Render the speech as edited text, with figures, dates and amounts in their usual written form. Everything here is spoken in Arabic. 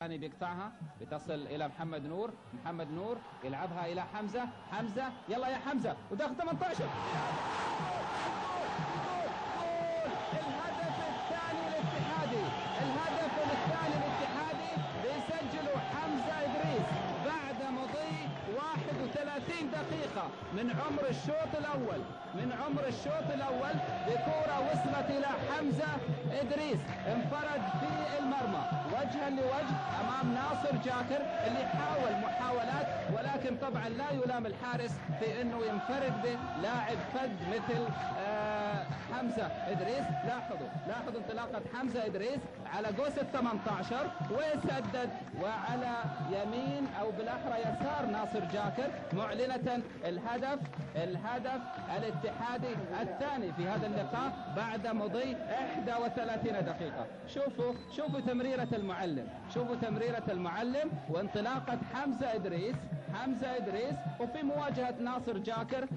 الثاني بيقطعها بتصل الى محمد نور. محمد نور يلعبها الى حمزه. حمزه يلا يا حمزه وداخل 18. الهدف الثاني الاتحادي. الهدف الثاني الاتحادي بيسجله حمزه ادريس بعد مضي 31 دقيقه من عمر الشوط الاول. من عمر الشوط الاول بكره وصلت الى حمزه ادريس، انفرد في المرمى وجها لوجه امام ناصر جاكر اللي حاول محاولات، ولكن طبعا لا يلام الحارس في انه ينفرد بلاعب فذ مثل حمزه ادريس. لاحظوا انطلاقه حمزه ادريس على قوس ال 18 وسدد، وعلى يمين او بالاحرى يسار ناصر جاكر، معلنه الهدف الاتحادي الثاني في هذا اللقاء بعد مضي 31 دقيقه. شوفوا تمريره المعلم، شوفوا تمريره المعلم وانطلاقه حمزه ادريس وفي مواجهه ناصر جاكر.